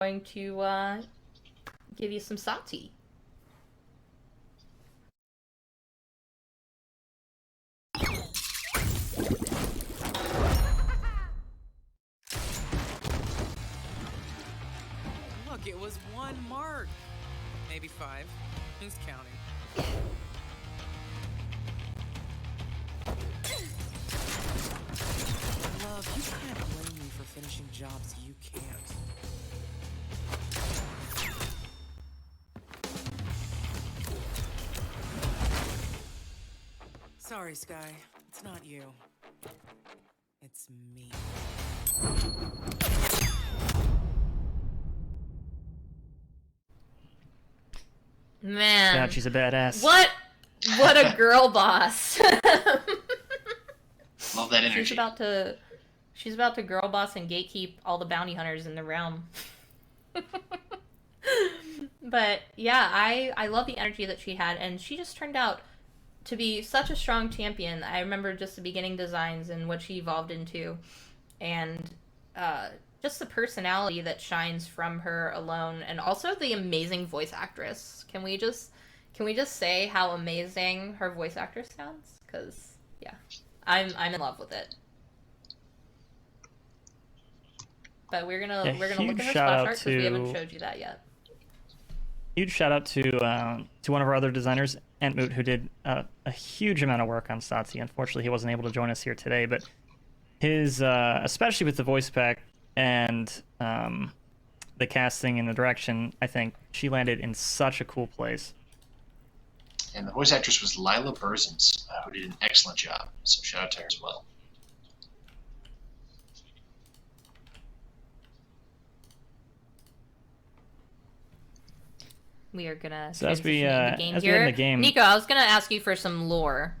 going to give you some Saati. Look, it was 1 mark. Maybe 5. Who's counting? Love, you can't blame me for finishing jobs you can't. Sorry, Sky. It's not you. It's me. Man. God, she's a badass. What a girl boss. Love that energy. She's about to girl boss and gatekeep all the bounty hunters in the realm. But yeah, I love the energy that she had, and she just turned out to be such a strong champion. I remember just the beginning designs and what she evolved into, and just the personality that shines from her alone, and also the amazing voice actress. Can we just say how amazing her voice actress sounds? Because yeah, I'm in love with it. But we're gonna look at her splash art because we haven't showed you that yet. Huge shout out to one of our other designers, Entmoot, who did a huge amount of work on Saati. Unfortunately, he wasn't able to join us here today, but his especially with the voice pack and the casting and the direction, I think she landed in such a cool place. And the voice actress was Lila Berzins, who did an excellent job. So shout out to her as well. We are gonna so as we the game as here. we end the game, Nico, I was gonna ask you for some lore.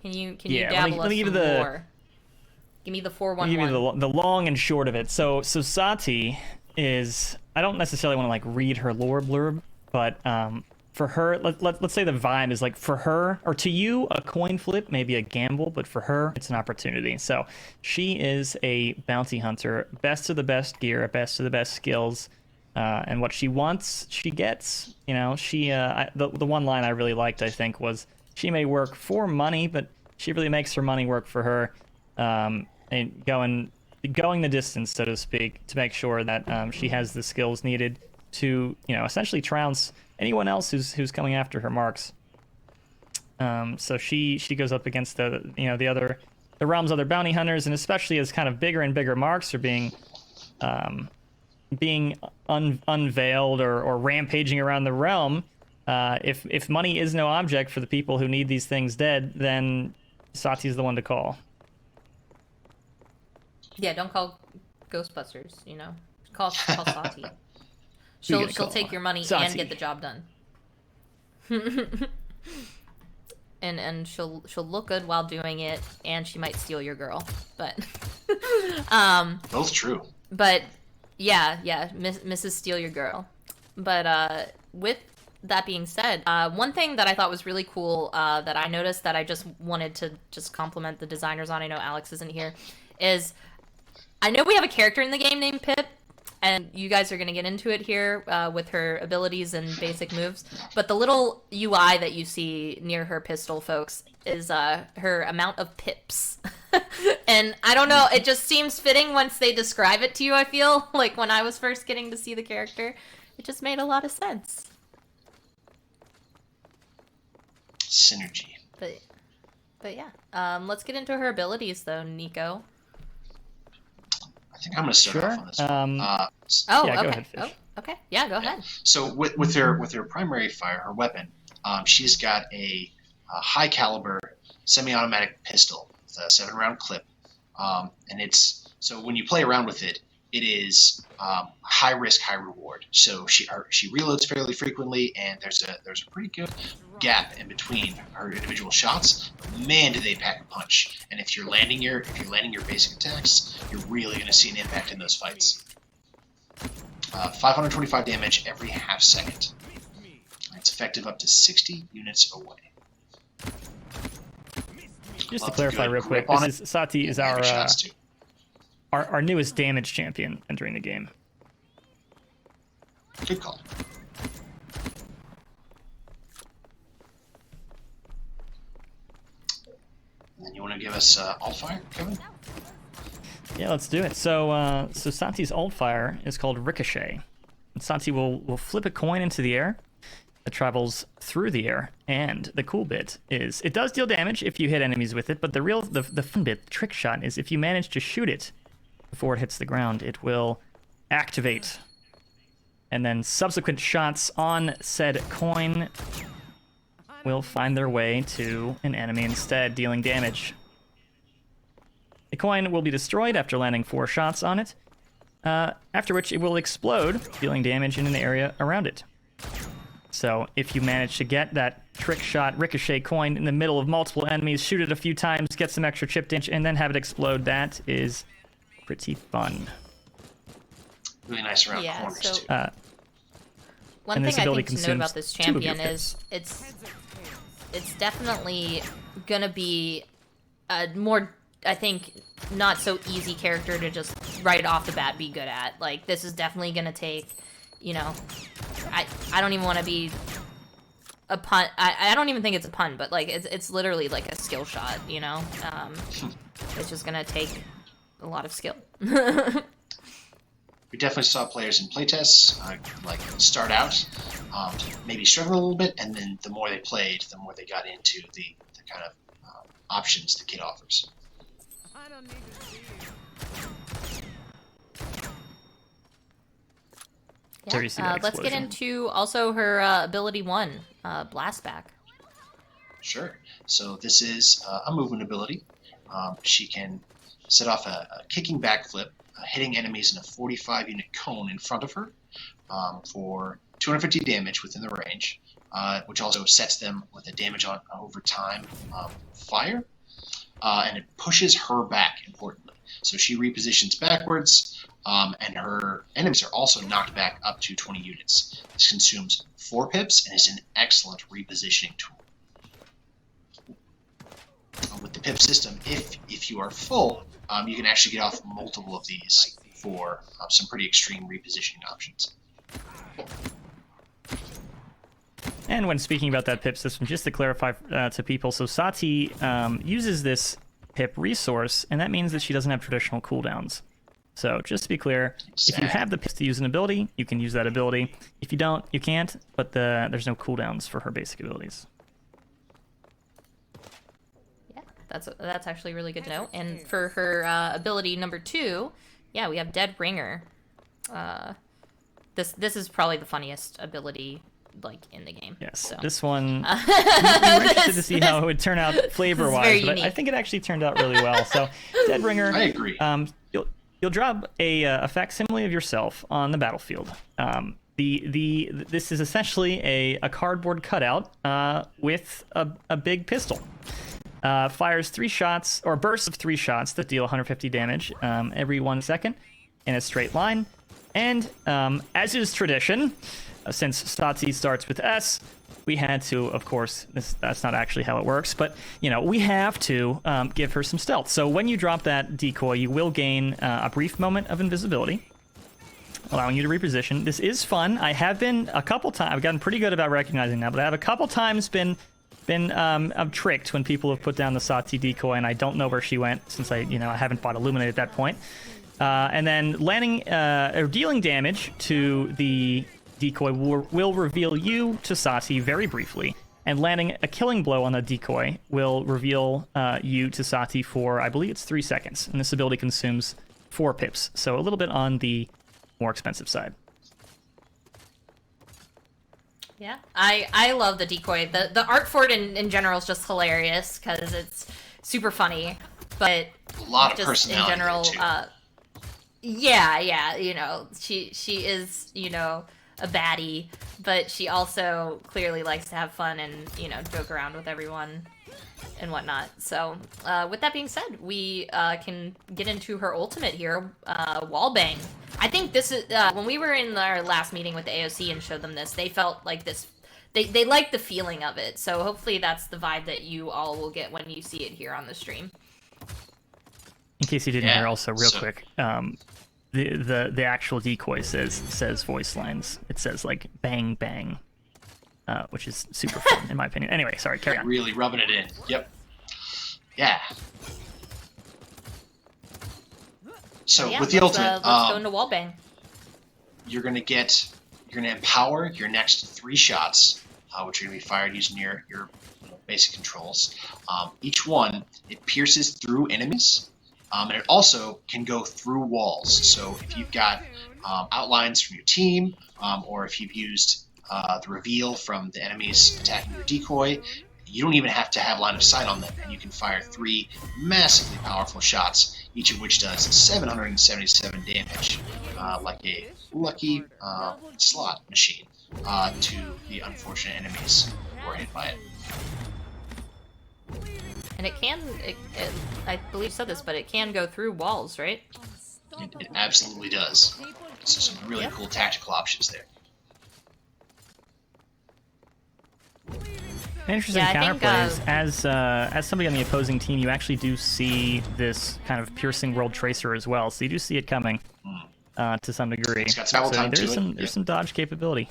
Can you dabble us some lore? Give me the 411. Give me the long and short of it. So Saati is, I don't necessarily want to like read her lore blurb, but for her, let's say the vibe is like, for her, or to you, a coin flip may be a gamble, but for her, it's an opportunity. So she is a bounty hunter, best of the best gear, best of the best skills, and what she wants, she gets. You know, the one line I really liked, I think, was, she may work for money, but she really makes her money work for her, and going the distance, so to speak, to make sure that she has the skills needed to, you know, essentially trounce anyone else who's coming after her marks. So she goes up against the realm's other bounty hunters, and especially as kind of bigger and bigger marks are being unveiled or rampaging around the realm. If money is no object for the people who need these things dead, then Saati's the one to call. Yeah, don't call Ghostbusters, you know. Call Saati. She'll take your money Saati. and get the job done. and she'll look good while doing it, and she might steal your girl. But both true. But yeah, Mrs. Steal Your Girl. But with that being said, one thing that I thought was really cool that I noticed that I just wanted to just compliment the designers on, I know Alex isn't here, is I know we have a character in the game named Pip, and you guys are going to get into it here with her abilities and basic moves, but the little UI that you see near her pistol, folks, is her amount of pips. And I don't know, it just seems fitting once they describe it to you, I feel. Like when I was first getting to see the character, it just made a lot of sense. Synergy. But yeah, let's get into her abilities though, Nico. I think I'm going to start off on this one. Yeah, okay. Go ahead, Fish. Oh, okay. Yeah, go ahead. So with her primary fire, her weapon, she's got a high caliber semi-automatic pistol with a 7-round clip, and it's so when you play around with it, it is high risk, high reward. So she reloads fairly frequently, and there's a pretty good gap in between her individual shots. But man, do they pack a punch! And if you're landing your basic attacks, you're really going to see an impact in those fights. 525 damage every half second. It's effective up to 60 units away. Just to clarify real quick, Saati is our newest damage champion entering the game. Good call. And then you want to give us alt fire, Kevin? Yeah, let's do it. So, so Saati's alt fire is called Ricochet. And Saati will flip a coin into the air that travels through the air. And the cool bit is it does deal damage if you hit enemies with it, but the fun bit, the trick shot, is if you manage to shoot it before it hits the ground, it will activate. And then subsequent shots on said coin will find their way to an enemy instead, dealing damage. The coin will be destroyed after landing 4 shots on it, after which it will explode, dealing damage in an area around it. So if you manage to get that trick shot ricochet coin in the middle of multiple enemies, shoot it a few times, get some extra chip damage, and then have it explode, that is pretty fun. Really nice around corners, so too. one And thing this I ability think to note about consumes this 2 of your champion is it's definitely gonna be a more, I think, not so easy character to just right off the bat be good at. Like, this is definitely gonna take, you know, I don't even want to be a pun. I don't even think it's a pun, but like it's literally like a skill shot, you know. It's just gonna take a lot of skill. We definitely saw players in playtests like start out, maybe struggle a little bit, and then the more they played, the more they got into the kind of options the kit offers. I don't need to see There you see that Let's get explosion. into also her ability 1, blast back. Sure. So this is a movement ability. She can set off a kicking backflip, hitting enemies in a 45-unit cone in front of her for 250 damage within the range, which also sets them with a damage on over time fire, and it pushes her back, importantly. So she repositions backwards, and her enemies are also knocked back up to 20 units. This consumes 4 pips and is an excellent repositioning tool. With the pip system, if you are full, you can actually get off multiple of these for some pretty extreme repositioning options. And when speaking about that pip system, just to clarify to people, so Saati uses this pip resource, and that means that she doesn't have traditional cooldowns. So just to be clear, if you have the pips to use an ability, you can use that ability. If you don't, you can't, but there's no cooldowns for her basic abilities. Yeah, that's actually really good to know. And for her ability number 2, yeah, we have Dead Ringer. This is probably the funniest ability like in the game. Yes, So. this one, we were interested to see how it would turn out flavor-wise, very but I unique. think it actually turned out really well. So, Dead Ringer, I agree. You'll drop a facsimile of yourself on the battlefield. This is essentially a cardboard cutout with a big pistol. Fires 3 shots, or bursts of 3 shots that deal 150 damage every 1 second in a straight line. And as is tradition, since Saati starts with S, we had to, of course, that's not actually how it works, but, you know, we have to give her some stealth. So when you drop that decoy, you will gain a brief moment of invisibility, allowing you to reposition. This is fun. I have been a couple times, I've gotten pretty good about recognizing that, but I have a couple times been tricked when people have put down the Saati decoy, and I don't know where she went since I haven't bought Illuminate at that point. And then landing or dealing damage to the decoy will reveal you to Saati very briefly, and landing a killing blow on the decoy will reveal you to Saati for, I believe it's 3 seconds, and this ability consumes 4 pips, so a little bit on the more expensive side. Yeah, I love the decoy. The art for it in general is just hilarious because it's super funny, but A lot of just personality in general, there, too. yeah, you know, she is, you know, a baddie, but she also clearly likes to have fun and, you know, joke around with everyone and whatnot. So, with that being said, we can get into her ultimate here, Wallbang. I think this is, when we were in our last meeting with the AOC and showed them this, they felt like this, they liked the feeling of it. So hopefully that's the vibe that you all will get when you see it here on the stream. In case you didn't Yeah, hear, also real so- quick, the actual decoy says voice lines. It says like bang bang, which is super fun in my opinion. Anyway, sorry, carry on. Really rubbing it in. Yep. Yeah. So Yeah, with the ultimate, let's go into wallbang. you're gonna empower your next 3 shots, which are gonna be fired using your basic controls. Each one, it pierces through enemies, and it also can go through walls. So if you've got outlines from your team, or if you've used the reveal from the enemies attacking your decoy, you don't even have to have line of sight on them, and you can fire 3 massively powerful shots, each of which does 777 damage, like a lucky slot machine, to the unfortunate enemies who are hit by it. And it can, I believe said this, but it can go through walls, right? It absolutely does. So some really cool tactical options there. An interesting Yeah, I counterplay think, is as somebody on the opposing team, you actually do see this kind of piercing world tracer as well, so you do see it coming to some degree. It's got travel time there's to it. There's some dodge capability.